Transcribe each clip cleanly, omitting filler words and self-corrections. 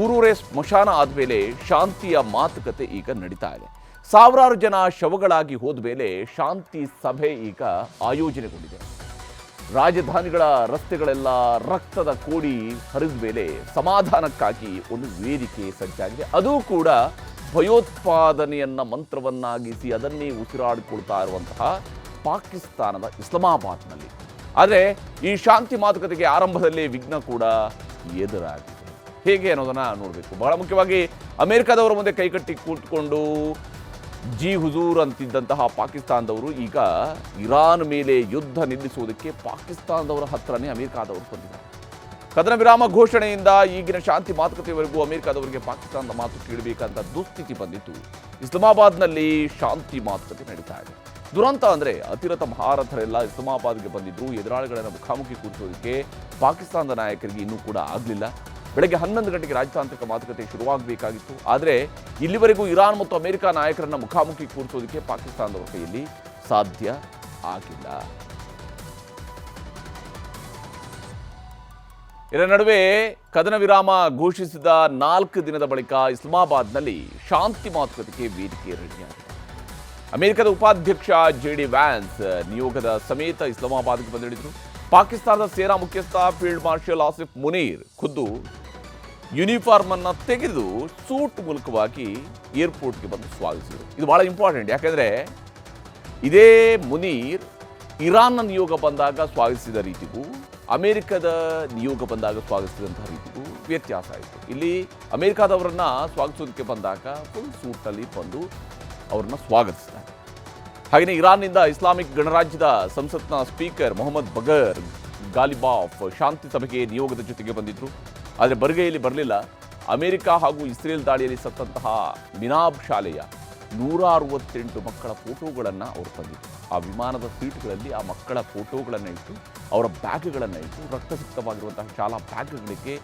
ಊರೂರೇ ಸ್ಮಶಾನ ಆದಮೇಲೆ ಶಾಂತಿಯ ಮಾತುಕತೆ ಈಗ ನಡೀತಾ ಇದೆ. ಸಾವಿರಾರು ಜನ ಶವಗಳಾಗಿ ಹೋದ ಮೇಲೆ ಶಾಂತಿ ಸಭೆ ಈಗ ಆಯೋಜನೆಗೊಂಡಿದೆ. ರಾಜಧಾನಿಗಳ ರಸ್ತೆಗಳೆಲ್ಲ ರಕ್ತದ ಕೋಡಿ ಹರಿದ ಮೇಲೆ ಸಮಾಧಾನಕ್ಕಾಗಿ ಒಂದು ವೇದಿಕೆ ಸಜ್ಜಾಗಿದೆ. ಅದು ಕೂಡ ಭಯೋತ್ಪಾದನೆಯನ್ನ ಮಂತ್ರವನ್ನಾಗಿಸಿ ಅದನ್ನೇ ಉಸಿರಾಡಿಕೊಳ್ತಾ ಇರುವಂತಹ ಪಾಕಿಸ್ತಾನದ ಇಸ್ಲಾಮಾಬಾದ್ನಲ್ಲಿ. ಆದರೆ ಈ ಶಾಂತಿ ಮಾತುಕತೆಗೆ ಆರಂಭದಲ್ಲಿ ವಿಘ್ನ ಕೂಡ ಎದುರಾಗಿದೆ. ಹೇಗೆ ಅನ್ನೋದನ್ನ ನೋಡಬೇಕು. ಬಹಳ ಮುಖ್ಯವಾಗಿ ಅಮೆರಿಕದವರ ಮುಂದೆ ಕೈಕಟ್ಟಿ ಕೂತ್ಕೊಂಡು ಜಿ ಹುಜೂರ್ ಅಂತಿದ್ದಂತಹ ಪಾಕಿಸ್ತಾನದವರು ಈಗ ಇರಾನ್ ಮೇಲೆ ಯುದ್ಧ ನಿಲ್ಲಿಸುವುದಕ್ಕೆ ಪಾಕಿಸ್ತಾನದವರ ಹತ್ರನೇ ಅಮೆರಿಕಾದವರು ಬಂದಿದ್ದಾರೆ. ಕದನ ವಿರಾಮ ಘೋಷಣೆಯಿಂದ ಈಗಿನ ಶಾಂತಿ ಮಾತುಕತೆವರೆಗೂ ಅಮೆರಿಕಾದವರಿಗೆ ಪಾಕಿಸ್ತಾನದ ಮಾತು ಕೇಳಬೇಕಂತ ದುಸ್ಥಿತಿ ಬಂದಿತ್ತು. ಇಸ್ಲಾಮಾಬಾದ್ನಲ್ಲಿ ಶಾಂತಿ ಮಾತುಕತೆ ನಡೀತಾ ಇದೆ. ದುರಂತ ಅಂದರೆ ಅತಿರಥ ಮಹಾರಥರೆಲ್ಲ ಇಸ್ಲಾಮಾಬಾದ್ಗೆ ಬಂದಿದ್ರು. ಎದುರಾಳಿಗಳನ್ನು ಮುಖಾಮುಖಿ ಕೂರಿಸೋದಕ್ಕೆ ಪಾಕಿಸ್ತಾನದ ನಾಯಕರಿಗೆ ಇನ್ನೂ ಕೂಡ ಆಗಲಿಲ್ಲ. ಬೆಳಗ್ಗೆ 11 ಗಂಟೆಗೆ ರಾಜತಾಂತ್ರಿಕ ಮಾತುಕತೆ ಶುರುವಾಗಬೇಕಾಗಿತ್ತು. ಆದರೆ ಇಲ್ಲಿವರೆಗೂ ಇರಾನ್ ಮತ್ತು ಅಮೆರಿಕ ನಾಯಕರನ್ನ ಮುಖಾಮುಖಿ ಕೂರಿಸೋದಕ್ಕೆ ಪಾಕಿಸ್ತಾನದವರ ಕೈಯಲ್ಲಿ ಸಾಧ್ಯ ಆಗಿಲ್ಲ. ಇದರ ನಡುವೆ ಕದನ ವಿರಾಮ ಘೋಷಿಸಿದ 4 ದಿನದ ಬಳಿಕ ಇಸ್ಲಾಮಾಬಾದ್ನಲ್ಲಿ ಶಾಂತಿ ಮಾತುಕತೆಗೆ ವೇದಿಕೆ ರೆಡಿಯಾಗಿದೆ. ಅಮೆರಿಕದ ಉಪಾಧ್ಯಕ್ಷ JD ವ್ಯಾನ್ಸ್ ನಿಯೋಗದ ಸಮೇತ ಇಸ್ಲಾಮಾಬಾದ್ಗೆ ಬಂದಿಳಿದರು. ಪಾಕಿಸ್ತಾನದ ಸೇನಾ ಮುಖ್ಯಸ್ಥ ಫೀಲ್ಡ್ ಮಾರ್ಷಲ್ ಆಸಿಫ್ ಮುನೀರ್ ಖುದ್ದು ಯೂನಿಫಾರ್ಮ್ ಅನ್ನು ತೆಗೆದು ಸೂಟ್ ಮೂಲಕವಾಗಿ ಏರ್ಪೋರ್ಟ್ಗೆ ಬಂದು ಸ್ವಾಗತಿಸಿದರು. ಇದು ಬಹಳ ಇಂಪಾರ್ಟೆಂಟ್. ಯಾಕೆಂದರೆ ಇದೇ ಮುನೀರ್ ಇರಾನ್ನ ನಿಯೋಗ ಬಂದಾಗ ಸ್ವಾಗತಿಸಿದ ರೀತಿಗೂ ಅಮೆರಿಕದ ನಿಯೋಗ ಬಂದಾಗ ಸ್ವಾಗತಿಸಿದಂತಹ ರೀತಿಗೂ ವ್ಯತ್ಯಾಸ ಆಯಿತು. ಇಲ್ಲಿ ಅಮೆರಿಕಾದವರನ್ನ ಸ್ವಾಗತಿಸೋದಕ್ಕೆ ಬಂದಾಗ ಫುಲ್ ಸೂಟ್ನಲ್ಲಿ ಬಂದು ಅವ್ರನ್ನ ಸ್ವಾಗತಿಸ್ತಾರೆ. ಹಾಗೆಯೇ ಇರಾನ್ನಿಂದ ಇಸ್ಲಾಮಿಕ್ ಗಣರಾಜ್ಯದ ಸಂಸತ್ನ ಸ್ಪೀಕರ್ ಮೊಹಮ್ಮದ್ ಬಗರ್ ಗಾಲಿಬಾಫ್ ಶಾಂತಿ ಸಭೆಗೆ ನಿಯೋಗದ ಜೊತೆಗೆ ಬಂದಿದ್ರು. ಆದರೆ ಬರಿಗೈಯಲ್ಲಿ ಬರಲಿಲ್ಲ. ಅಮೆರಿಕ ಹಾಗೂ ಇಸ್ರೇಲ್ ದಾಳಿಯಲ್ಲಿ ಸತ್ತಂತಹ ಮಿನಾಬ್ ಶಾಲೆಯ 168 ಮಕ್ಕಳ ಫೋಟೋಗಳನ್ನು ಅವರು ತಂದಿದ್ರು. ಆ ವಿಮಾನದ ಸೀಟ್ಗಳಲ್ಲಿ ಆ ಮಕ್ಕಳ ಫೋಟೋಗಳನ್ನು ಇಟ್ಟು ಅವರ ಬ್ಯಾಗ್ಗಳನ್ನು ಇಟ್ಟು ರಕ್ತಸಿಕ್ತವಾಗಿರುವಂತಹ ಶಾಲಾ ಬ್ಯಾಗ್ಗಳಿಗೆ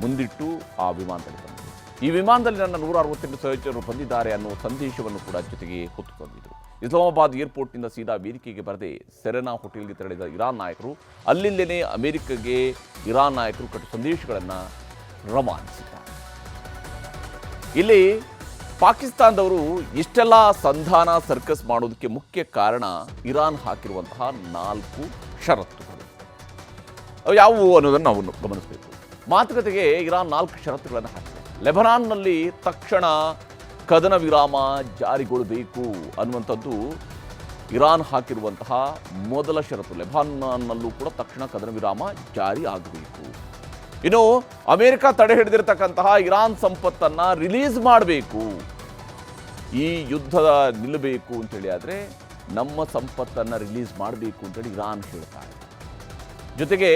ಮುಂದಿಟ್ಟು ಆ ವಿಮಾನದಲ್ಲಿ ಬಂದಿದ್ರು. ಈ ವಿಮಾನದಲ್ಲಿ ನನ್ನ 168 ಸಹಚರರು ಬಂದಿದ್ದಾರೆ ಅನ್ನೋ ಸಂದೇಶವನ್ನು ಕೂಡ ಜೊತೆಗೆ ಹೊತ್ತು ತಂದಿದ್ರು. ಇಸ್ಲಾಮಾಬಾದ್ ಏರ್ಪೋರ್ಟ್ನಿಂದ ಸೀದಾ ವೇದಿಕೆಗೆ ಬರದೆ ಸೆರೆನಾ ಹೋಟೆಲ್ಗೆ ತೆರಳಿದ ಇರಾನ್ ನಾಯಕರು ಅಲ್ಲಿಂದಲೇ ಅಮೆರಿಕಗೆ ಇರಾನ್ ನಾಯಕರು ಕಟ್ಟು ಸಂದೇಶಗಳನ್ನು ರವಾನಿಸಿದ್ದಾರೆ. ಇಲ್ಲಿ ಪಾಕಿಸ್ತಾನದವರು ಇಷ್ಟೆಲ್ಲ ಸಂಧಾನ ಸರ್ಕಸ್ ಮಾಡೋದಕ್ಕೆ ಮುಖ್ಯ ಕಾರಣ ಇರಾನ್ ಹಾಕಿರುವಂತಹ 4 ಷರತ್ತುಗಳು. ಅವು ಯಾವುವು ಅನ್ನೋದನ್ನು ನಾವು ಗಮನಿಸಬೇಕು. ಮಾತುಕತೆಗೆ ಇರಾನ್ 4 ಷರತ್ತುಗಳನ್ನು ಹಾಕಿದೆ. ಲೆಬನಾನ್ನಲ್ಲಿ ತಕ್ಷಣ ಕದನ ವಿರಾಮ ಜಾರಿಗೊಳ್ಳಬೇಕು ಅನ್ನುವಂಥದ್ದು ಇರಾನ್ ಹಾಕಿರುವಂತಹ ಮೊದಲ ಷರತ್ತು. ಲೆಬನಾನ್ನಲ್ಲೂ ಕೂಡ ತಕ್ಷಣ ಕದನ ವಿರಾಮ ಜಾರಿ ಆಗಬೇಕು. ಇನ್ನು ಅಮೆರಿಕ ತಡೆ ಹಿಡಿದಿರತಕ್ಕಂತಹ ಇರಾನ್ ಸಂಪತ್ತನ್ನು ರಿಲೀಸ್ ಮಾಡಬೇಕು. ಈ ಯುದ್ಧ ನಿಲ್ಲಬೇಕು ಅಂತೇಳಿ ಆದರೆ ನಮ್ಮ ಸಂಪತ್ತನ್ನು ರಿಲೀಸ್ ಮಾಡಬೇಕು ಅಂತೇಳಿ ಇರಾನ್ ಹೇಳ್ತಾ ಇದೆ. ಜೊತೆಗೆ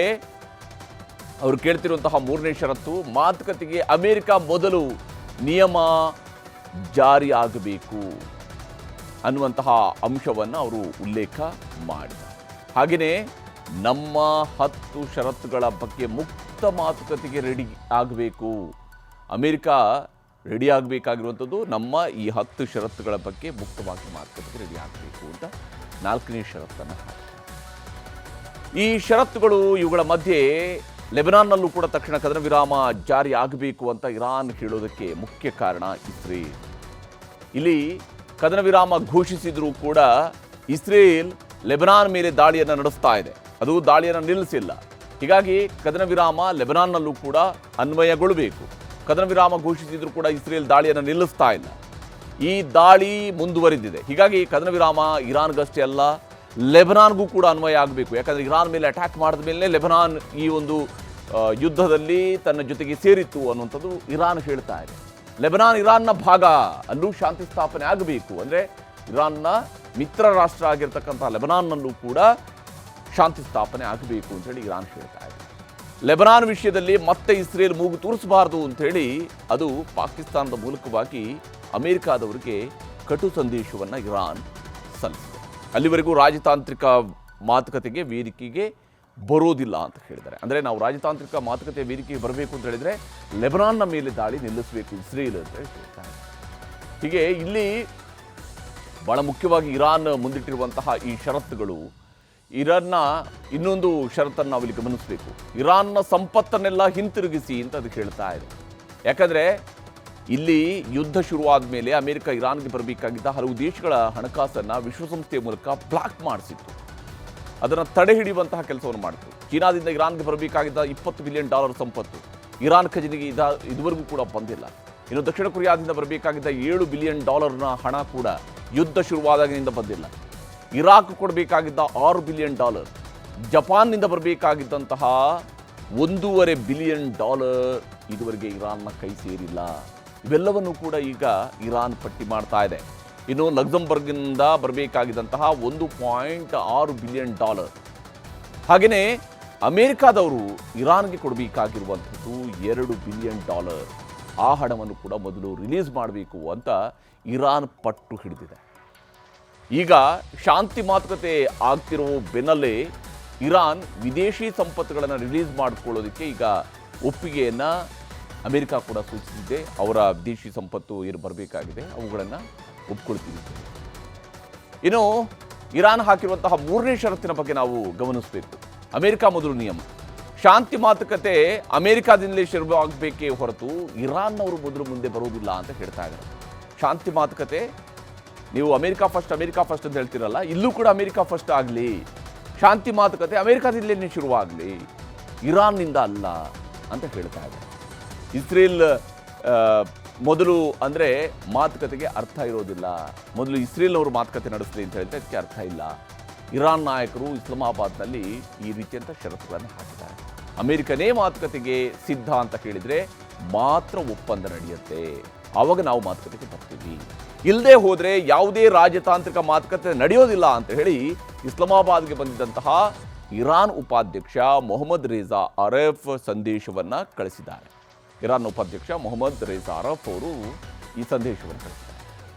ಅವರು ಕೇಳ್ತಿರುವಂತಹ 3ನೇ ಷರತ್ತು, ಮಾತುಕತೆಗೆ ಅಮೆರಿಕ ಮೊದಲು ನಿಯಮ ಜಾರಿ ಆಗಬೇಕು ಅನ್ನುವಂತಹ ಅಂಶವನ್ನು ಅವರು ಉಲ್ಲೇಖ ಮಾಡಿದ್ದಾರೆ. ಹಾಗೆಯೇ ನಮ್ಮ 10 ಷರತ್ತುಗಳ ಬಗ್ಗೆ ಮುಕ್ತ ಮಾತುಕತೆಗೆ ರೆಡಿ ಆಗಬೇಕು. ಅಮೆರಿಕ ರೆಡಿ ಆಗಬೇಕಾಗಿರುವಂಥದ್ದು ನಮ್ಮ ಈ 10 ಷರತ್ತುಗಳ ಬಗ್ಗೆ ಮುಕ್ತವಾಗಿ ಮಾತುಕತೆಗೆ ರೆಡಿ ಆಗಬೇಕು ಅಂತ 4ನೇ ಷರತ್ತನ್ನು ಹಾಕಿದ್ದಾರೆ. ಈ ಷರತ್ತುಗಳು ಇವುಗಳ ಮಧ್ಯೆ ಲೆಬನಾನ್ನಲ್ಲೂ ಕೂಡ ತಕ್ಷಣ ಕದನ ವಿರಾಮ ಜಾರಿ ಆಗಬೇಕು ಅಂತ ಇರಾನ್ ಹೇಳೋದಕ್ಕೆ ಮುಖ್ಯ ಕಾರಣ ಇಸ್ರೇಲ್. ಇಲ್ಲಿ ಕದನ ವಿರಾಮ ಘೋಷಿಸಿದರೂ ಕೂಡ ಇಸ್ರೇಲ್ ಲೆಬನಾನ್ ಮೇಲೆ ದಾಳಿಯನ್ನು ನಡೆಸ್ತಾ ಇದೆ. ಅದು ದಾಳಿಯನ್ನು ನಿಲ್ಲಿಸಿಲ್ಲ. ಹೀಗಾಗಿ ಕದನ ವಿರಾಮ ಲೆಬನಾನ್ನಲ್ಲೂ ಕೂಡ ಅನ್ವಯಗೊಳ್ಳಬೇಕು. ಕದನ ವಿರಾಮ ಘೋಷಿಸಿದರೂ ಕೂಡ ಇಸ್ರೇಲ್ ದಾಳಿಯನ್ನು ನಿಲ್ಲಿಸ್ತಾ ಇಲ್ಲ. ಈ ದಾಳಿ ಮುಂದುವರಿದಿದೆ. ಹೀಗಾಗಿ ಕದನ ವಿರಾಮ ಇರಾನ್ಗಷ್ಟೇ ಅಲ್ಲ, ಲೆಬನಾನ್ಗೂ ಕೂಡ ಅನ್ವಯ ಆಗಬೇಕು. ಯಾಕಂದರೆ ಇರಾನ್ ಮೇಲೆ ಅಟ್ಯಾಕ್ ಮಾಡಿದ ಮೇಲೆ ಲೆಬನಾನ್ ಈ ಒಂದು ಯುದ್ಧದಲ್ಲಿ ತನ್ನ ಜೊತೆಗೆ ಸೇರಿತ್ತು ಅನ್ನುವಂಥದ್ದು ಇರಾನ್ ಹೇಳ್ತಾ ಇದೆ. ಲೆಬನಾನ್ ಇರಾನ್ನ ಭಾಗ ಅಲ್ಲೂ ಶಾಂತಿ ಸ್ಥಾಪನೆ ಆಗಬೇಕು. ಅಂದರೆ ಇರಾನ್ನ ಮಿತ್ರ ರಾಷ್ಟ್ರ ಆಗಿರ್ತಕ್ಕಂಥ ಲೆಬನಾನ್ನಲ್ಲೂ ಕೂಡ ಶಾಂತಿ ಸ್ಥಾಪನೆ ಆಗಬೇಕು ಅಂತೇಳಿ ಇರಾನ್ ಹೇಳ್ತಾ ಇದೆ. ಲೆಬನಾನ್ ವಿಷಯದಲ್ಲಿ ಮತ್ತೆ ಇಸ್ರೇಲ್ ಮೂಗು ತೂರಿಸಬಾರದು ಅಂಥೇಳಿ ಅದು ಪಾಕಿಸ್ತಾನದ ಮೂಲಕವಾಗಿ ಅಮೆರಿಕಾದವರಿಗೆ ಕಟು ಸಂದೇಶವನ್ನು ಇರಾನ್ ಸಲ್ಲಿಸಿದೆ. ಅಲ್ಲಿವರೆಗೂ ರಾಜತಾಂತ್ರಿಕ ಮಾತುಕತೆಗೆ ವೇದಿಕೆಗೆ ಬರೋದಿಲ್ಲ ಅಂತ ಹೇಳಿದ್ದಾರೆ. ಅಂದರೆ ನಾವು ರಾಜತಾಂತ್ರಿಕ ಮಾತುಕತೆ ವೇದಿಕೆಗೆ ಬರಬೇಕು ಅಂತ ಹೇಳಿದರೆ ಲೆಬನಾನ್ನ ಮೇಲೆ ದಾಳಿ ನಿಲ್ಲಿಸಬೇಕು ಇಸ್ರೇಲ್ ಅಂತ ಹೇಳ್ತಾರೆ. ಹೀಗೆ ಇಲ್ಲಿ ಬಹಳ ಮುಖ್ಯವಾಗಿ ಇರಾನ್ ಮುಂದಿಟ್ಟಿರುವಂತಹ ಈ ಷರತ್ತುಗಳು ಇರಾನ್ನ ಇನ್ನೊಂದು ಷರತ್ತನ್ನು ನಾವಿಲ್ಲಿ ಗಮನಿಸಬೇಕು. ಇರಾನ್ನ ಸಂಪತ್ತನ್ನೆಲ್ಲ ಹಿಂತಿರುಗಿಸಿ ಅಂತ ಅದಕ್ಕೆ ಹೇಳ್ತಾ ಇದೆ. ಯಾಕಂದರೆ ಇಲ್ಲಿ ಯುದ್ಧ ಶುರುವಾದ ಮೇಲೆ ಅಮೆರಿಕ ಇರಾನ್ಗೆ ಬರಬೇಕಾಗಿದ್ದ ಹಲವು ದೇಶಗಳ ಹಣಕಾಸನ್ನು ವಿಶ್ವಸಂಸ್ಥೆಯ ಮೂಲಕ ಬ್ಲಾಕ್ ಮಾಡಿಸಿತ್ತು. ಅದನ್ನು ತಡೆ ಹಿಡಿಯುವಂತಹ ಕೆಲಸವನ್ನು ಮಾಡಿತು. ಚೀನಾದಿಂದ ಇರಾನ್ಗೆ ಬರಬೇಕಾಗಿದ್ದ $20 ಬಿಲಿಯನ್ ಸಂಪತ್ತು ಇರಾನ್ ಖಜಾನೆಗೆ ಇದುವರೆಗೂ ಕೂಡ ಬಂದಿಲ್ಲ. ಇನ್ನು ದಕ್ಷಿಣ ಕೊರಿಯಾದಿಂದ ಬರಬೇಕಾಗಿದ್ದ $7 ಬಿಲಿಯನ್ ಹಣ ಕೂಡ ಯುದ್ಧ ಶುರುವಾದಾಗಿನಿಂದ ಬಂದಿಲ್ಲ. ಇರಾಕ್ ಕೊಡಬೇಕಾಗಿದ್ದ $6 ಬಿಲಿಯನ್, ಜಪಾನ್ನಿಂದ ಬರಬೇಕಾಗಿದ್ದಂತಹ $1.5 ಬಿಲಿಯನ್ ಇದುವರೆಗೆ ಇರಾನ್ನ ಕೈ ಸೇರಿಲ್ಲ. ಇವೆಲ್ಲವನ್ನೂ ಕೂಡ ಈಗ ಇರಾನ್ ಪಟ್ಟಿ ಮಾಡ್ತಾ ಇದೆ. ಇನ್ನು ಲಕ್ಸಂಬರ್ಗ್ನಿಂದ ಬರಬೇಕಾಗಿದ್ದಂತಹ $1.6 ಬಿಲಿಯನ್, ಹಾಗೆಯೇ ಅಮೆರಿಕಾದವರು ಇರಾನ್ಗೆ ಕೊಡಬೇಕಾಗಿರುವಂಥದ್ದು $2 ಬಿಲಿಯನ್. ಆ ಹಣವನ್ನು ಕೂಡ ಮೊದಲು ರಿಲೀಸ್ ಮಾಡಬೇಕು ಅಂತ ಇರಾನ್ ಪಟ್ಟು ಹಿಡಿದಿದೆ. ಈಗ ಶಾಂತಿ ಮಾತುಕತೆ ಆಗ್ತಿರೋ ಬೆನ್ನಲ್ಲೇ ಇರಾನ್ ವಿದೇಶಿ ಸಂಪತ್ತುಗಳನ್ನು ರಿಲೀಸ್ ಮಾಡಿಕೊಳ್ಳೋದಕ್ಕೆ ಈಗ ಒಪ್ಪಿಗೆಯನ್ನು ಅಮೆರಿಕ ಕೂಡ ಸೂಚಿಸಿದೆ. ಅವರ ವಿದೇಶಿ ಸಂಪತ್ತು ಏನು ಬರಬೇಕಾಗಿದೆ ಅವುಗಳನ್ನು ಒಪ್ಕೊಳ್ತೀವಿ. ಇನ್ನು ಇರಾನ್ ಹಾಕಿರುವಂತಹ 3ನೇ ಷರತ್ತಿನ ಬಗ್ಗೆ ನಾವು ಗಮನಿಸಬೇಕು. ಅಮೆರಿಕ ಮೊದಲು ನಿಯಮ, ಶಾಂತಿ ಮಾತುಕತೆ ಅಮೆರಿಕಾದಿಂದಲೇ ಶುರುವಾಗಬೇಕೇ ಹೊರತು ಇರಾನ್ನವರು ಮೊದಲು ಮುಂದೆ ಬರುವುದಿಲ್ಲ ಅಂತ ಹೇಳ್ತಾ ಇದ್ದಾರೆ. ಶಾಂತಿ ಮಾತುಕತೆ ನೀವು ಅಮೆರಿಕ ಫಸ್ಟ್ ಅಂತ ಹೇಳ್ತಿರಲ್ಲ, ಇಲ್ಲೂ ಕೂಡ ಅಮೆರಿಕ ಫಸ್ಟ್ ಆಗಲಿ, ಶಾಂತಿ ಮಾತುಕತೆ ಅಮೆರಿಕಾದಿಂದಲೇ ಶುರುವಾಗಲಿ, ಇರಾನ್ನಿಂದ ಅಲ್ಲ ಅಂತ ಹೇಳ್ತಾ ಇದ್ದಾರೆ. ಇಸ್ರೇಲ್ ಮೊದಲು ಅಂದರೆ ಮಾತುಕತೆಗೆ ಅರ್ಥ ಇರೋದಿಲ್ಲ. ಮೊದಲು ಇಸ್ರೇಲ್ನವರು ಮಾತುಕತೆ ನಡೆಸಲಿ ಅಂತ ಹೇಳಿದ್ರೆ ಅದಕ್ಕೆ ಅರ್ಥ ಇಲ್ಲ. ಇರಾನ್ ನಾಯಕರು ಇಸ್ಲಾಮಾಬಾದ್ನಲ್ಲಿ ಈ ರೀತಿಯಂಥ ಷರತ್ತುಗಳನ್ನು ಹಾಕಿದ್ದಾರೆ. ಅಮೆರಿಕನೇ ಮಾತುಕತೆಗೆ ಸಿದ್ಧ ಅಂತ ಹೇಳಿದರೆ ಮಾತ್ರ ಒಪ್ಪಂದ ನಡೆಯುತ್ತೆ, ಆವಾಗ ನಾವು ಮಾತುಕತೆಗೆ ಬರ್ತೀವಿ. ಇಲ್ಲದೆ ಹೋದರೆ ಯಾವುದೇ ರಾಜತಾಂತ್ರಿಕ ಮಾತುಕತೆ ನಡೆಯೋದಿಲ್ಲ ಅಂತ ಹೇಳಿ ಇಸ್ಲಾಮಾಬಾದ್ಗೆ ಬಂದಿದ್ದಂತಹ ಇರಾನ್ ಉಪಾಧ್ಯಕ್ಷ ಮೊಹಮ್ಮದ್ ರೇಜಾ ಅರಫ್ ಸಂದೇಶವನ್ನು ಕಳಿಸಿದ್ದಾರೆ. ಇರಾನ್ ಉಪಾಧ್ಯಕ್ಷ ಮೊಹಮ್ಮದ್ ರೇಜಾ ಅರಫ್ ಅವರು ಈ ಸಂದೇಶವನ್ನು ಕಳಿಸಿದ್ದಾರೆ.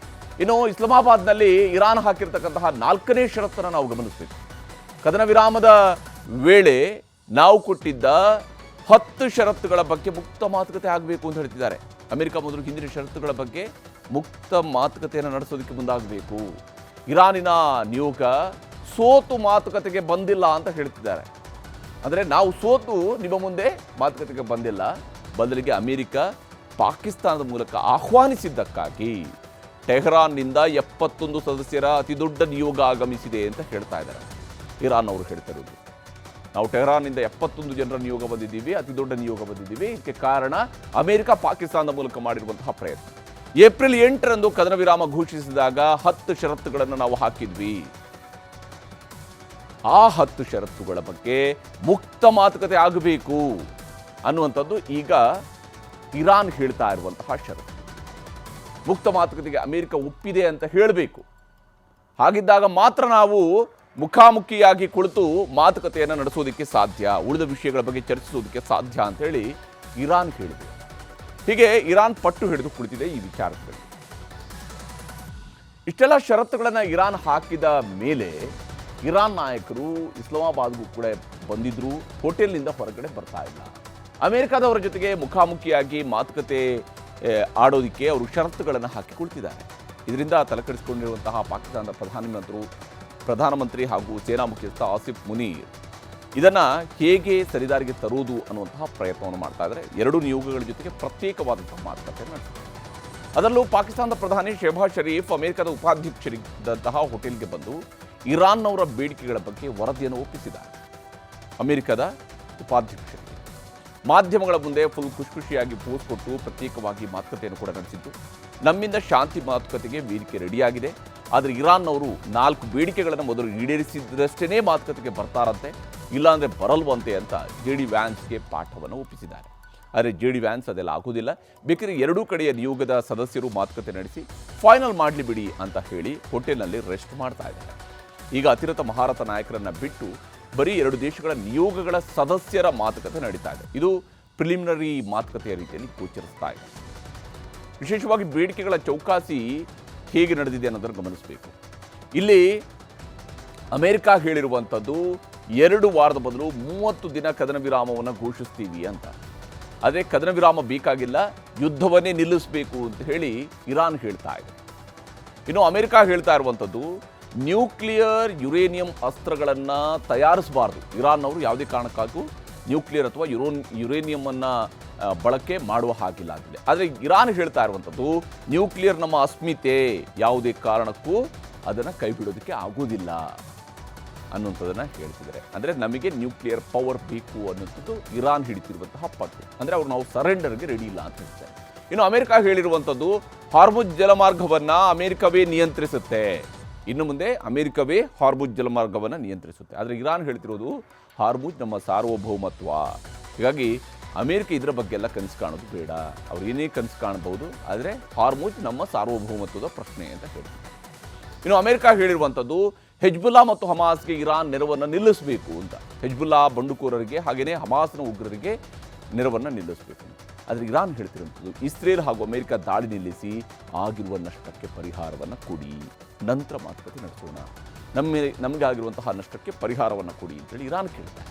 ಇನ್ನು ಇಸ್ಲಾಮಾಬಾದ್ನಲ್ಲಿ ಇರಾನ್ ಹಾಕಿರ್ತಕ್ಕಂತಹ 4ನೇ ಷರತ್ತನ್ನು ನಾವು ಗಮನಿಸಬೇಕು. ಕದನ ವಿರಾಮದ ವೇಳೆ ನಾವು ಕೊಟ್ಟಿದ್ದ 10 ಷರತ್ತುಗಳ ಬಗ್ಗೆ ಮುಕ್ತ ಮಾತುಕತೆ ಆಗಬೇಕು ಅಂತ ಹೇಳ್ತಿದ್ದಾರೆ. ಅಮೆರಿಕ ಮೊದಲು ಹಿಂದಿನ ಷರತ್ತುಗಳ ಬಗ್ಗೆ ಮುಕ್ತ ಮಾತುಕತೆಯನ್ನು ನಡೆಸೋದಕ್ಕೆ ಮುಂದಾಗಬೇಕು. ಇರಾನಿನ ನಿಯೋಗ ಸೋತು ಮಾತುಕತೆಗೆ ಬಂದಿಲ್ಲ ಅಂತ ಹೇಳ್ತಿದ್ದಾರೆ. ಅಂದರೆ ನಾವು ಸೋತು ನಿಮ್ಮ ಮುಂದೆ ಮಾತುಕತೆಗೆ ಬಂದಿಲ್ಲ, ಬದಲಿಗೆ ಅಮೆರಿಕ ಪಾಕಿಸ್ತಾನದ ಮೂಲಕ ಆಹ್ವಾನಿಸಿದ್ದಕ್ಕಾಗಿ ಟೆಹರಾನ್ನಿಂದ 71 ಸದಸ್ಯರ ಅತಿ ದೊಡ್ಡ ನಿಯೋಗ ಆಗಮಿಸಿದೆ ಅಂತ ಹೇಳ್ತಾ ಇದ್ದಾರೆ. ಇರಾನ್ ಅವರು ಹೇಳ್ತಾ ಇರೋದು, ನಾವು ಟೆಹರಾನ್ನಿಂದ 71 ಜನರ ನಿಯೋಗ ಬಂದಿದ್ದೀವಿ, ಅತಿ ದೊಡ್ಡ ನಿಯೋಗ ಬಂದಿದ್ದೀವಿ. ಇದಕ್ಕೆ ಕಾರಣ ಅಮೆರಿಕ ಪಾಕಿಸ್ತಾನದ ಮೂಲಕ ಮಾಡಿರುವಂತಹ ಪ್ರಯತ್ನ. ಏಪ್ರಿಲ್ 8ರಂದು ಕದನ ವಿರಾಮ ಘೋಷಿಸಿದಾಗ 10 ಷರತ್ತುಗಳನ್ನು ನಾವು ಹಾಕಿದ್ವಿ. ಆ 10 ಷರತ್ತುಗಳ ಬಗ್ಗೆ ಮುಕ್ತ ಮಾತುಕತೆ ಆಗಬೇಕು ಅನ್ನುವಂಥದ್ದು ಈಗ ಇರಾನ್ ಹೇಳ್ತಾ ಇರುವಂತಹ ಷರತ್ತು. ಮುಕ್ತ ಮಾತುಕತೆಗೆ ಅಮೆರಿಕ ಒಪ್ಪಿದೆ ಅಂತ ಹೇಳಬೇಕು. ಹಾಗಿದ್ದಾಗ ಮಾತ್ರ ನಾವು ಮುಖಾಮುಖಿಯಾಗಿ ಕುಳಿತು ಮಾತುಕತೆಯನ್ನು ನಡೆಸೋದಕ್ಕೆ ಸಾಧ್ಯ, ಉಳಿದ ವಿಷಯಗಳ ಬಗ್ಗೆ ಚರ್ಚಿಸೋದಕ್ಕೆ ಸಾಧ್ಯ ಅಂತ ಹೇಳಿ ಇರಾನ್ ಹೇಳಿದೆ. ಹೀಗೆ ಇರಾನ್ ಪಟ್ಟು ಹಿಡಿದು ಕುಳಿತಿದೆ ಈ ವಿಚಾರದಲ್ಲಿ. ಇಷ್ಟೆಲ್ಲ ಷರತ್ತುಗಳನ್ನು ಇರಾನ್ ಹಾಕಿದ ಮೇಲೆ ಇರಾನ್ ನಾಯಕರು ಇಸ್ಲಾಮಾಬಾದ್ಗೂ ಕೂಡ ಬಂದಿದ್ರು, ಹೋಟೆಲ್ನಿಂದ ಹೊರಗಡೆ ಬರ್ತಾ ಇಲ್ಲ. ಅಮೆರಿಕದವರ ಜೊತೆಗೆ ಮುಖಾಮುಖಿಯಾಗಿ ಮಾತುಕತೆ ಆಡೋದಕ್ಕೆ ಅವರು ಷರತ್ತುಗಳನ್ನು ಹಾಕಿ ಕುಳಿತಿದ್ದಾರೆ. ಇದರಿಂದ ತಲೆಕೆಡಿಸಿಕೊಂಡಿರುವಂತಹ ಪಾಕಿಸ್ತಾನದ ಪ್ರಧಾನಮಂತ್ರಿ ಹಾಗೂ ಸೇನಾ ಮುಖ್ಯಸ್ಥ ಆಸಿಫ್ ಮುನೀರ್ ಇದನ್ನು ಹೇಗೆ ಸರಿದಾರಿಗೆ ತರುವುದು ಅನ್ನುವಂತಹ ಪ್ರಯತ್ನವನ್ನು ಮಾಡ್ತಾ ಇದ್ದಾರೆ. 2 ನಿಯೋಗಗಳ ಜೊತೆಗೆ ಪ್ರತ್ಯೇಕವಾದಂತಹ ಮಾತುಕತೆ ನಡೆಸಿದ್ದಾರೆ. ಅದರಲ್ಲೂ ಪಾಕಿಸ್ತಾನದ ಪ್ರಧಾನಿ ಶೆಹಬಾಜ್ ಶರೀಫ್ ಅಮೆರಿಕದ ಉಪಾಧ್ಯಕ್ಷರಿದ್ದಂತಹ ಹೋಟೆಲ್ಗೆ ಬಂದು ಇರಾನ್ನವರ ಬೇಡಿಕೆಗಳ ಬಗ್ಗೆ ವರದಿಯನ್ನು ಒಪ್ಪಿಸಿದ್ದಾರೆ. ಅಮೆರಿಕದ ಉಪಾಧ್ಯಕ್ಷರಿಗೆ ಮಾಧ್ಯಮಗಳ ಮುಂದೆ ಫುಲ್ ಖುಷಿಯಾಗಿ ಪೋಸ್ ಕೊಟ್ಟು ಪ್ರತ್ಯೇಕವಾಗಿ ಮಾತುಕತೆಯನ್ನು ಕೂಡ ನಡೆಸಿದ್ದು, ನಮ್ಮಿಂದ ಶಾಂತಿ ಮಾತುಕತೆಗೆ ವೇದಿಕೆ ರೆಡಿಯಾಗಿದೆ, ಆದರೆ ಇರಾನ್ನವರು 4 ಬೇಡಿಕೆಗಳನ್ನು ಮೊದಲು ಈಡೇರಿಸಿದರಷ್ಟೇ ಮಾತುಕತೆಗೆ ಬರ್ತಾರಂತೆ, ಇಲ್ಲಾಂದರೆ ಬರಲ್ವಂತೆ ಅಂತ JD ವ್ಯಾನ್ಸ್ಗೆ ಪಾಠವನ್ನು ಒಪ್ಪಿಸಿದ್ದಾರೆ. ಆದರೆ JD ವ್ಯಾನ್ಸ್ ಅದೆಲ್ಲ ಆಗೋದಿಲ್ಲ, ಬೇಕಾದ್ರೆ 2 ಕಡೆಯ ನಿಯೋಗದ ಸದಸ್ಯರು ಮಾತುಕತೆ ನಡೆಸಿ ಫೈನಲ್ ಮಾಡಲಿ ಬಿಡಿ ಅಂತ ಹೇಳಿ ಹೋಟೆಲ್ನಲ್ಲಿ ರೆಸ್ಟ್ ಮಾಡ್ತಾ ಇದ್ದಾರೆ. ಈಗ ಅತಿರಥ ಮಹಾರಥ ನಾಯಕರನ್ನು ಬಿಟ್ಟು ಬರೀ 2 ದೇಶಗಳ ನಿಯೋಗಗಳ ಸದಸ್ಯರ ಮಾತುಕತೆ ನಡೀತಾ ಇದೆ. ಇದು ಪ್ರಿಲಿಮಿನರಿ ಮಾತುಕತೆಯ ರೀತಿಯಲ್ಲಿ ಗೋಚರಿಸ್ತಾ ಇದೆ. ವಿಶೇಷವಾಗಿ ಬೇಡಿಕೆಗಳ ಚೌಕಾಸಿ ಹೇಗೆ ನಡೆದಿದೆ ಅನ್ನೋದನ್ನು ಗಮನಿಸಬೇಕು. ಇಲ್ಲಿ ಅಮೆರಿಕ ಹೇಳಿರುವಂಥದ್ದು 2 ವಾರದ ಬದಲು 30 ದಿನ ಕದನ ವಿರಾಮವನ್ನು ಘೋಷಿಸ್ತೀವಿ ಅಂತ. ಆದರೆ ಕದನ ವಿರಾಮ ಬೇಕಾಗಿಲ್ಲ, ಯುದ್ಧವನ್ನೇ ನಿಲ್ಲಿಸಬೇಕು ಅಂತ ಹೇಳಿ ಇರಾನ್ ಹೇಳ್ತಾ ಇದೆ. ಇನ್ನು ಅಮೆರಿಕ ಹೇಳ್ತಾ ಇರುವಂಥದ್ದು ನ್ಯೂಕ್ಲಿಯರ್ ಯುರೇನಿಯಂ ಅಸ್ತ್ರಗಳನ್ನು ತಯಾರಿಸಬಾರ್ದು, ಇರಾನ್ನವರು ಯಾವುದೇ ಕಾರಣಕ್ಕಾಗೂ ನ್ಯೂಕ್ಲಿಯರ್ ಅಥವಾ ಯುರೇನಿಯಮನ್ನು ಬಳಕೆ ಮಾಡುವ ಹಾಗಿಲ್ಲ ಆಗಿದೆ. ಆದರೆ ಇರಾನ್ ಹೇಳ್ತಾ ಇರುವಂಥದ್ದು ನ್ಯೂಕ್ಲಿಯರ್ ನಮ್ಮ ಅಸ್ಮಿತೆ, ಯಾವುದೇ ಕಾರಣಕ್ಕೂ ಅದನ್ನು ಕೈ ಬಿಡೋದಕ್ಕೆ ಆಗೋದಿಲ್ಲ ಅನ್ನುವಂಥದ್ದನ್ನು ಹೇಳ್ತಿದ್ದಾರೆ. ಅಂದರೆ ನಮಗೆ ನ್ಯೂಕ್ಲಿಯರ್ ಪವರ್ ಬೇಕು ಅನ್ನುವಂಥದ್ದು ಇರಾನ್ ಹಿಡಿತಿರುವಂತಹ ಪಟ್ಟು. ಅಂದರೆ ಅವ್ರು ನಾವು ಸರೆಂಡರ್ಗೆ ರೆಡಿ ಇಲ್ಲ ಅಂತ ಹೇಳ್ತಾರೆ. ಇನ್ನು ಅಮೆರಿಕ ಹೇಳಿರುವಂಥದ್ದು ಹಾರ್ಮುಜ್ ಜಲಮಾರ್ಗವನ್ನು ಅಮೆರಿಕವೇ ನಿಯಂತ್ರಿಸುತ್ತೆ, ಇನ್ನು ಮುಂದೆ ಅಮೆರಿಕವೇ ಹಾರ್ಮುಜ್ ಜಲಮಾರ್ಗವನ್ನು ನಿಯಂತ್ರಿಸುತ್ತೆ. ಆದರೆ ಇರಾನ್ ಹೇಳ್ತಿರೋದು ಹಾರ್ಮುಜ್ ನಮ್ಮ ಸಾರ್ವಭೌಮತ್ವ, ಹೀಗಾಗಿ ಅಮೆರಿಕ ಇದರ ಬಗ್ಗೆ ಎಲ್ಲ ಕನಸು ಕಾಣೋದು ಬೇಡ, ಅವ್ರು ಏನೇ ಕನಸು ಕಾಣಬಹುದು, ಆದರೆ ಹಾರ್ಮುಜ್ ನಮ್ಮ ಸಾರ್ವಭೌಮತ್ವದ ಪ್ರಶ್ನೆ ಅಂತ ಹೇಳ್ತಾರೆ. ಇನ್ನು ಅಮೆರಿಕ ಹೇಳಿರುವಂಥದ್ದು ಹೆಜ್ಬುಲ್ಲಾ ಮತ್ತು ಹಮಾಸ್ಗೆ ಇರಾನ್ ನೆರವನ್ನು ನಿಲ್ಲಿಸಬೇಕು ಅಂತ, ಹೆಜ್ಬುಲ್ಲಾ ಬಂಡುಕೋರರಿಗೆ ಹಾಗೆಯೇ ಹಮಾಸ್ನ ಉಗ್ರರಿಗೆ ನೆರವನ್ನು ನಿಲ್ಲಿಸಬೇಕು. ಆದರೆ ಇರಾನ್ ಹೇಳ್ತಿರುವಂಥದ್ದು ಇಸ್ರೇಲ್ ಹಾಗೂ ಅಮೆರಿಕ ದಾಳಿ ನಿಲ್ಲಿಸಿ ಆಗಿರುವ ನಷ್ಟಕ್ಕೆ ಪರಿಹಾರವನ್ನು ಕೊಡಿ, ನಂತರ ಮಾತುಕತೆ ನಡೆಸೋಣ, ನಮಗೆ ಆಗಿರುವಂತಹ ನಷ್ಟಕ್ಕೆ ಪರಿಹಾರವನ್ನು ಕೊಡಿ ಅಂತೇಳಿ ಇರಾನ್ ಕೇಳ್ತಾರೆ.